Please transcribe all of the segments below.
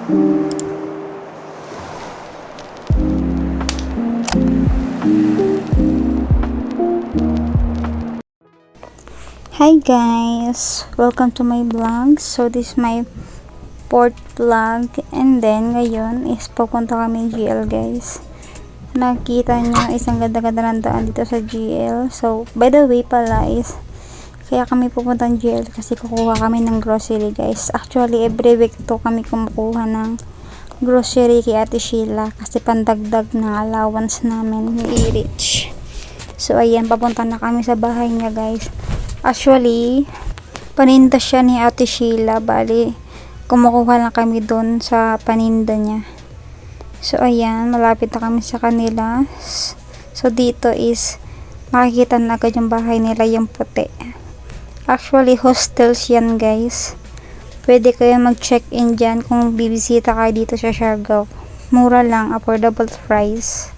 Hi guys! Welcome to my vlog. So this is my fourth vlog, and then ngayon is pupunta kami GL guys. Nakita nyo isang ganda-ganda ng daan dito sa GL. So by the way pala is kaya kami pupunta ng GL kasi kukuha kami ng grocery guys. Actually every week to kami kumukuha ng grocery kay Ate Sheila kasi pandagdag ng allowance namin ni Erich. So ayan, papunta na kami sa bahay niya guys. Actually, paninda siya ni Ate Sheila. Bali, kumukuha lang kami doon sa paninda niya. So, ayan. Malapit na kami sa kanila. So, dito is makikita na agad yung bahay nila, yung puti. Actually, hostels yan, guys. Pwede kayo mag-check-in dyan kung bibisita kayo dito sa Siargao. Mura lang, affordable price.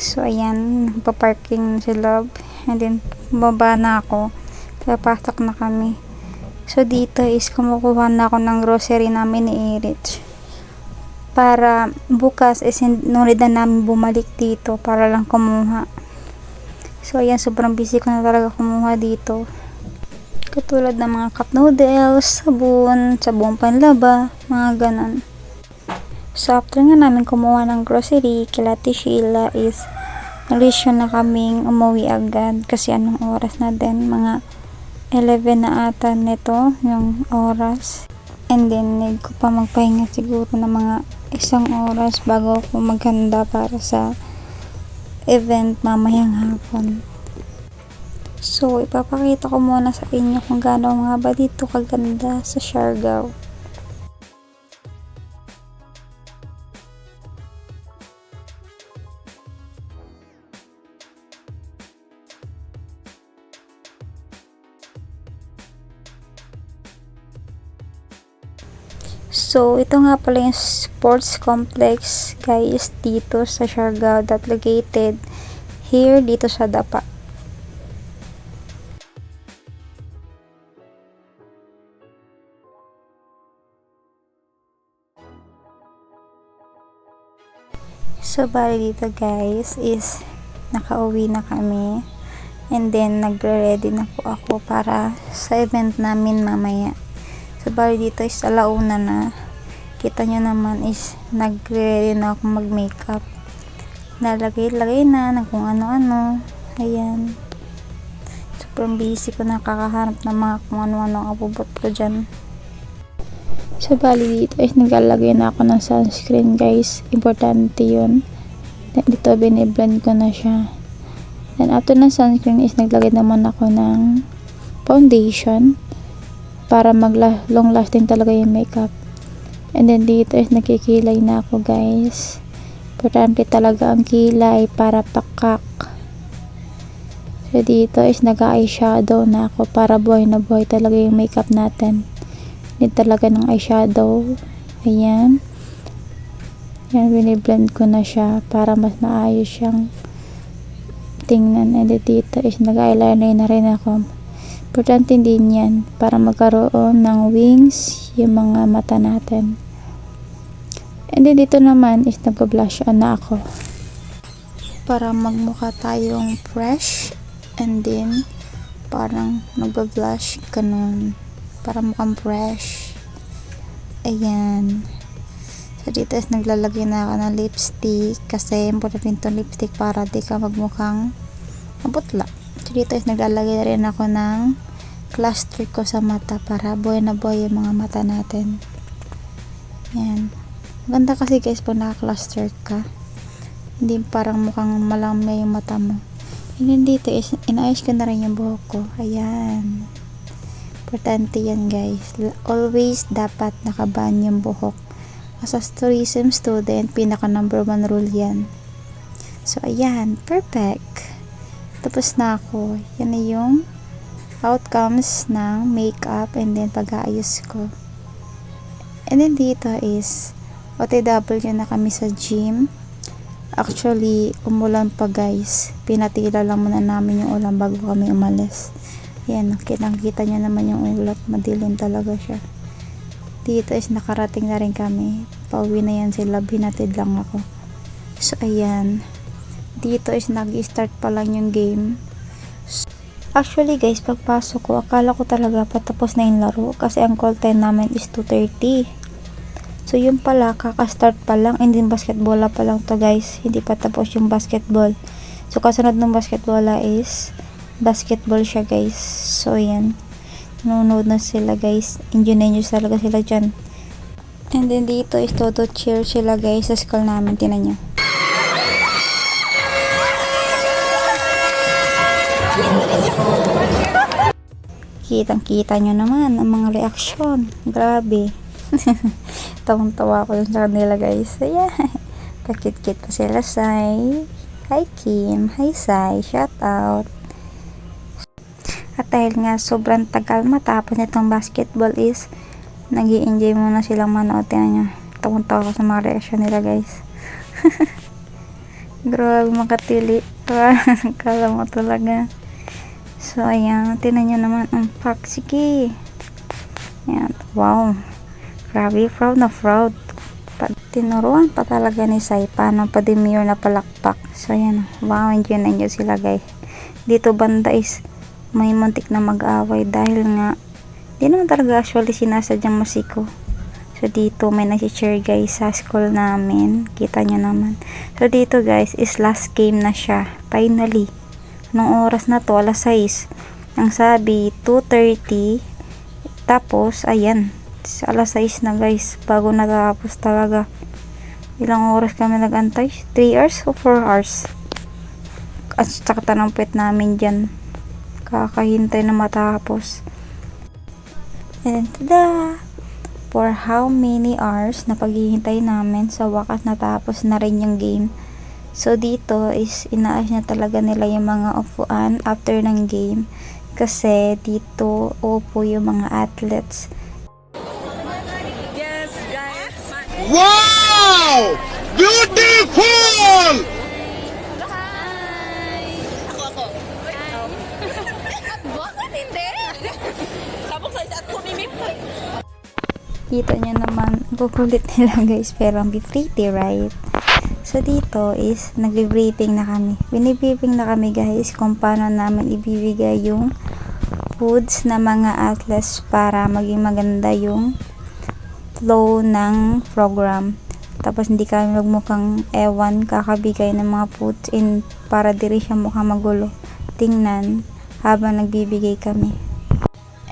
So, ayan. Paparking sa loob. And then, baba na ako. Papasok na kami. So, dito is kumukuha na ako ng grocery namin ni Erich. Para bukas is nunod na namin bumalik dito para lang kumuha. So, ayan. Sobrang busy ko na talaga kumuha dito. Katulad ng mga cup noodles, sabon panlaba, mga ganon. So, after nga namin kumuha ng grocery, kila Ate Sheila is nalisyon na kaming umuwi agad kasi anong oras na din, mga 11 na ata nito yung oras. And then need ko pa magpahinga siguro ng mga isang oras bago ako maghanda para sa event mamayang hapon. So ipapakita ko muna sa inyo kung gaano nga ba dito kaganda sa Siargao. So, ito nga pala yung sports complex guys dito sa Siargao that located here dito sa Dapa. So, bali dito guys is nakauwi na kami and then nagre-ready na po ako para sa event namin mamaya. So, bali dito is alauna na. Kita nyo naman is nagre-ready na ako mag-makeup. Nalagay-lagay na ng kung ano-ano. Ayan. Sobrang busy ko na kakahanap ng mga kung ano-ano ang abubot ko dyan. So, bali dito is naglalagay na ako ng sunscreen guys. Importante yun. Dito biniblend ko na siya. Then after ng sunscreen is naglagay naman ako ng foundation para long lasting talaga yung makeup. And then dito is nakikilay na ako guys. Importante talaga ang kilay para pakak. So dito is nag-eyeshadow na ako para buhay na buhay talaga yung makeup natin. Need talaga ng eyeshadow. Ayan. Yan, biniblend ko na siya para mas maayos siyang tingnan. And then dito is nag-eyeliner na rin ako. Importante din yan para magkaroon ng wings yung mga mata natin. And then dito naman is nagpa-blush on na ako para magmukha tayong fresh. And then parang nagpa-blush ganun para mukhang fresh. Ayan. So dito is naglalagay na ako ng lipstick kasi important itong lipstick para di ka magmukhang maputla. So dito is naglalagay rin ako ng cluster ko sa mata para buhay na buhay yung mga mata natin. Yan. Maganda kasi guys pag naka-cluster ka. Hindi parang mukhang malamay yung mata mo. And then dito is inayos ko na rin yung buhok ko. Ayan. Importante yan guys. Always dapat nakaban yung buhok. As a tourism student, pinaka number 1 rule yan. So ayan. Perfect. Tapos na ako. Yan na yung outcomes ng makeup and then pag-aayos ko. And then dito is OTW na kami sa gym. Actually, umulan pa guys. Pinatila lang muna namin yung ulan bago kami umalis. Ayan, nakita nyo naman yung ulap. Madilim talaga siya. Dito is nakarating na rin kami. Pauwi na yan sila, binatid lang ako. So ayan, dito is nag-start pa lang yung game. Actually guys, pagpasok ko, akala ko talaga patapos na yung laro kasi ang call time namin is 2:30. So yun pala, kaka-start pa lang, and then basketball pa lang to guys, hindi pa tapos yung basketball. So kasunod ng basketball is basketball siya guys. So yan, nanonood na sila guys, enjoy na enjoy talaga sila dyan. And then dito is todo cheer sila guys sa school namin, tinan nyo. Kitang-kita nyo naman ang mga reaksyon, grabe. Tawang-tawa ko sa kanila guys. Ayan, pakit-kit pa sila. Sai, hi Kim, hi Sai, shout out. At dahil nga sobrang tagal matapos nitong basketball is nag-i-enjoy muna silang manood. Tingnan nyo, tawang-tawa ko sa mga reaksyon nila guys. Grabe, makatili. Kala mo talaga. So ayan, tingnan nyo naman ang pack. Sige. Ayan, wow, grabe, proud na proud. Tinuruan pa talaga ni Sai paano pa demure na palakpak. So ayan, wow, enjoy na enjoy sila guys. Dito banda is may muntik na mag-away dahil nga di naman talaga actually sinasadyang musiko. So dito may nasi-cheer guys sa school namin, kita nyo naman. So dito guys is last game na siya, finally. Anong oras na to? Alas 6. Ang sabi 2:30. Tapos ayan, alas 6 na guys, bago natapos talaga. Ilang oras kami nag-antay? 3 hours o 4 hours? At saka tanampit namin dyan, kakahintay na matapos. And tada! For how many hours na paghihintay namin, sa wakas natapos na rin yung game. So dito is inaayos na talaga nila yung mga upuan after ng game, kasi dito upo yung mga athletes. Yes, guys. Wow! Beautiful! Hi! Ako. Bakit hindi? Sabok sa isa at kumimip. Kita nyo naman, kukulit nila guys, pero ang pretty, right? So dito is nagbi-briefing na kami. Binibriefing na kami guys kung paano namin ibibigay yung foods na mga athletes para maging maganda yung flow ng program. Tapos hindi kami magmukhang ewan kakabigay ng mga foods in para diri siya mukhang magulo. Tingnan habang nagbibigay kami.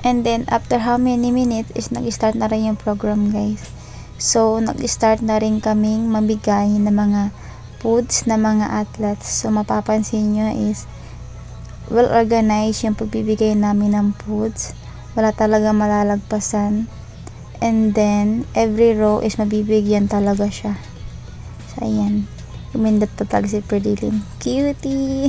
And then after how many minutes is nag-start na rin yung program guys. So nag-start na rin kaming mabigay ng mga foods na mga athletes. So mapapansin nyo is well organized yung pagbibigay namin ng foods. Wala talaga malalagpasan. And then every row is mabibigyan talaga siya. So ayan, kumindot pa talaga si Perdilim. Cutie!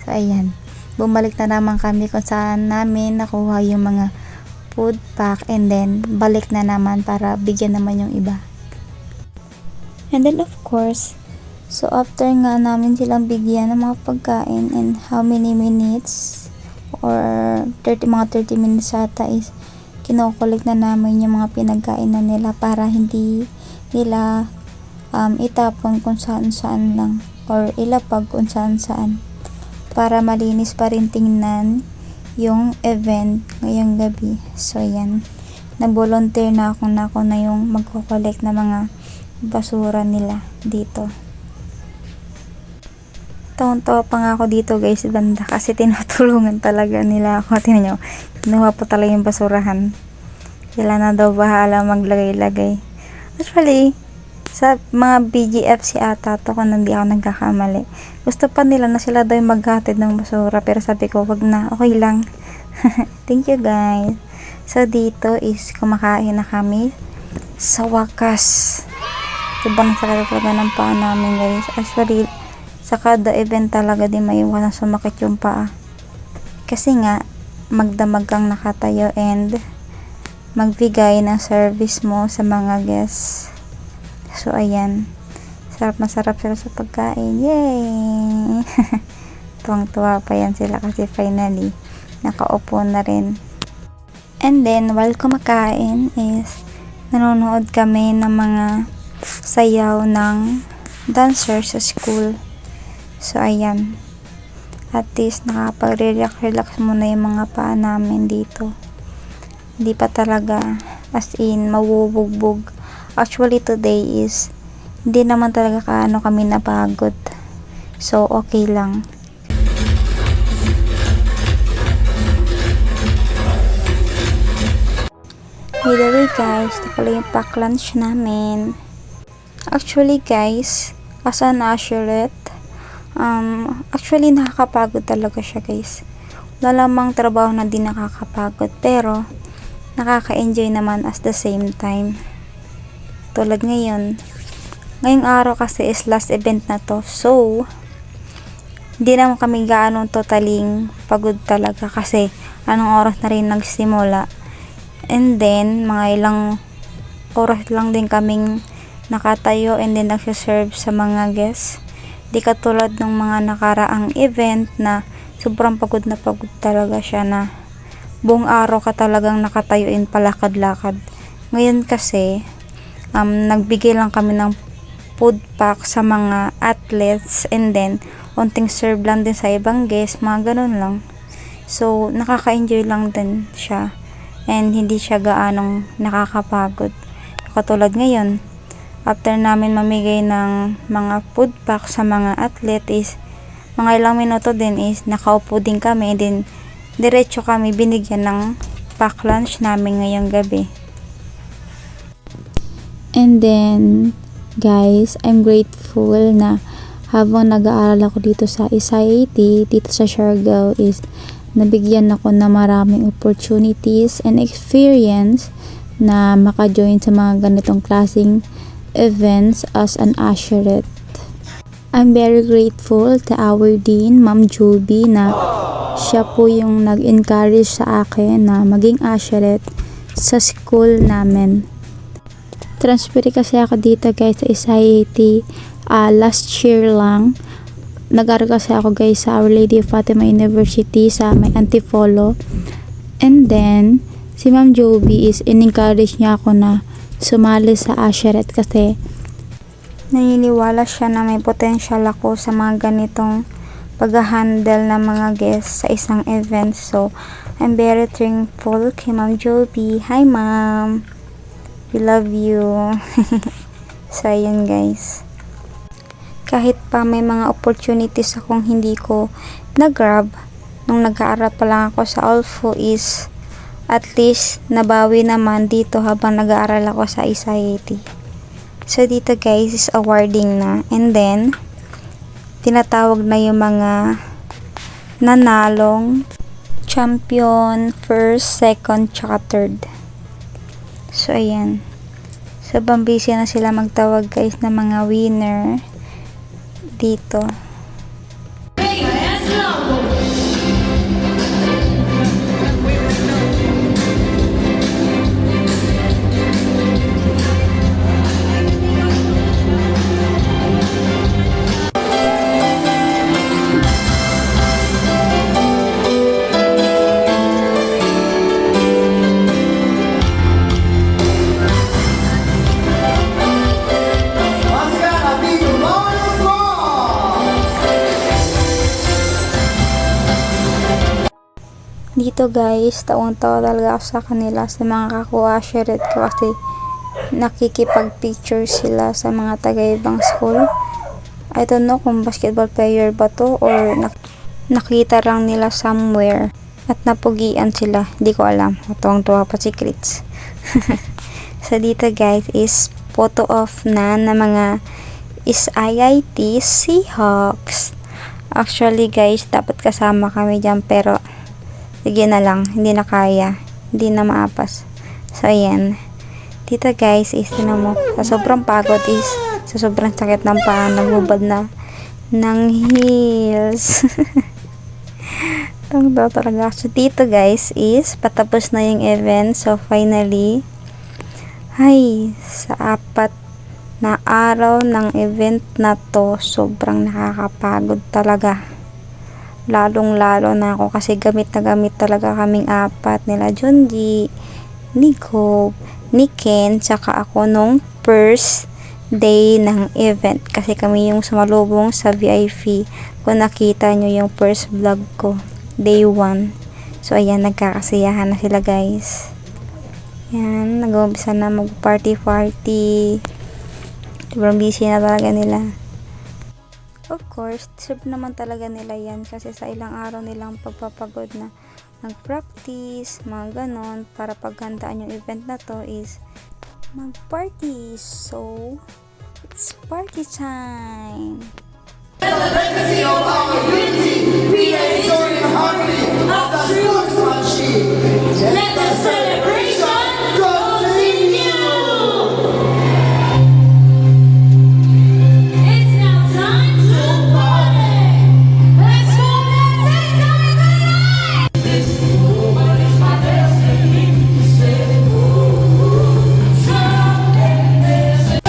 So ayan, bumalik na naman kami kung saan namin nakuha yung mga food pack, and then balik na naman para bigyan naman yung iba. And then of course, so after nga namin silang bigyan ng mga pagkain and how many minutes or mga 30 minutes ata is kinokollect na namin yung mga pinagkain na nila para hindi nila itapon kung saan lang or ilapag kung saan, para malinis pa rin tingnan yung event ngayong gabi. So yan, nag-volunteer na ako na yung magko-collect na mga basura nila dito. Taon-tawa pa nga ako dito guys, banda, kasi tinutulungan talaga nila ako. Tingnan nyo, kinuha po talaga yung basurahan. Sila na daw bahala maglagay-lagay. Actually, sa mga BGFC ata to, kung hindi ako nagkakamali, gusto pa nila na sila daw yung maghatid ng basura, pero sabi ko wag na, okay lang. Thank you guys. So dito is kumakain na kami sa wakas. Diba nasakit talaga ng paa namin guys. Actually sa kada event talaga di maiwanan sumakit yung paa, kasi nga magdamag kang nakatayo and magbigay ng service mo sa mga guests. So ayan, masarap sila sa pagkain. Yay! Tuwang-tuwa pa yan sila kasi finally nakaupo na rin. And then, while kumakain is nanonood kami ng mga sayaw ng dancer sa school. So, ayan. At least, nakapag-relax muna yung mga paa namin dito. Hindi pa talaga, as in, mabubugbog. Actually, today is, hindi naman talaga kaano kami napagod. So, okay lang. By the way guys, ito pala yung pack lunch namin. Actually guys, as an usherette, actually nakakapagod talaga siya guys. Wala lamang trabaho na di nakakapagod, pero nakaka-enjoy naman as the same time. Tulad ngayong araw kasi is last event na to, so hindi naman kami gaano totaling pagod talaga kasi anong oras na rin nagsimula. And then, mga ilang oras lang din kaming nakatayo and then nagsiserve sa mga guests. Di katulad ng mga nakaraang event na sobrang pagod na pagod talaga siya na buong araw ka talagang nakatayuin palakad-lakad. Ngayon kasi, nagbigay lang kami ng food pack sa mga athletes and then, onting serve lang din sa ibang guests, mga ganun lang. So, nakaka-enjoy lang din siya. And hindi siya gaanong nakakapagod. Katulad ngayon, after namin mamigay ng mga food pack sa mga athlete is mga ilang minuto din is nakaupo din kami and then diretso kami binigyan ng pack lunch namin ngayong gabi. And then guys, I'm grateful na habang nag-aaral ako dito sa SIAT, dito sa Siargao is nabigyan ako na maraming opportunities and experience na maka-join sa mga ganitong klaseng events as an usherette. I'm very grateful to our Dean, Ma'am Joby, na siya po yung nag-encourage sa akin na maging usherette sa school namin. Transfer kasi ako dito guys sa SIAT last year lang. Nag-aral kasi ako guys sa Our Lady of Fatima University sa may Antipolo. And then, si Ma'am Joby is in-encourage niya ako na sumali sa usherette kasi naniniwala siya na may potential ako sa mga ganitong pag-handle ng mga guests sa isang event. So, I'm very thankful kay Ma'am Joby. Hi Ma'am! We love you! So, ayun guys. Kahit pa may mga opportunities akong hindi ko na-grab nung nag-aaral pa lang ako sa Olfo is at least nabawi naman dito habang nag-aaral ako sa SIAT. So dito guys is awarding na and then tinatawag na yung mga nanalong champion, first, second, tsaka third. So ayan. So bambisi na sila magtawag guys ng mga winner dito. Dito guys, taong-tawa talaga ako sa kanila, sa mga kaku-usherette ko kasi nakikipag-picture sila sa mga taga-ibang school. I don't know kung basketball player ba to or nakita lang nila somewhere at napugian sila. Hindi ko alam. Tuwang-tuwa pa si Krits. So dito guys is photo off na ng mga SIAT Seahawks. Actually guys, dapat kasama kami dyan pero sige na lang, hindi na kaya, hindi na maapas. So ayan, dito guys is tinan mo, sa sobrang pagod is sa sobrang sakit ng paa, nagbubad na ng heels. Tangdo talaga. So dito guys is patapos na yung event. So finally, ay, sa 4 na araw ng event na to, sobrang nakakapagod talaga. lalong-lalo na ako kasi gamit na gamit talaga kaming apat nila Junji, ni Gob, ni Ken, tsaka ako nung first day ng event kasi kami yung sumalubong sa VIP. Kung nakita nyo yung first vlog ko, day 1. So ayan, nagkakasiyahan na sila guys. Yan, nag-uumpisa na mag-party. Sobrang busy na talaga nila. Of course, deserve naman talaga nila yan kasi sa ilang araw nilang pagpapagod na mag-practice, mga ganon, para paghandaan yung event na to is mag-party. So, it's party time! Let the celebration continue. It's now time to party. Let's go, let's sing, have a good night. This woman is my destiny. Say, someday there's a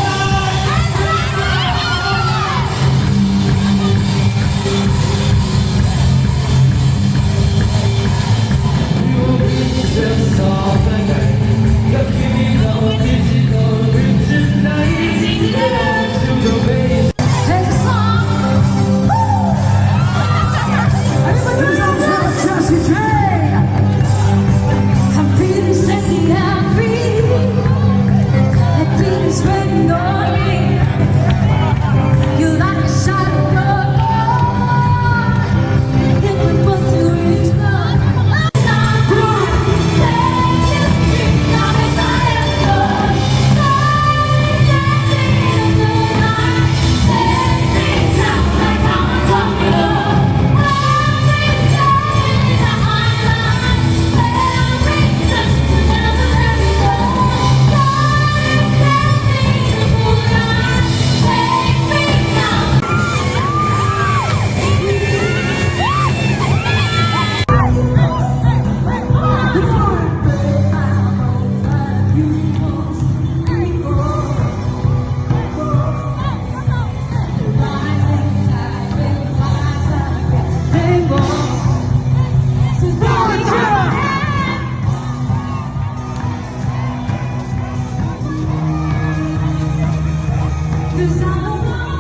Cause I don't want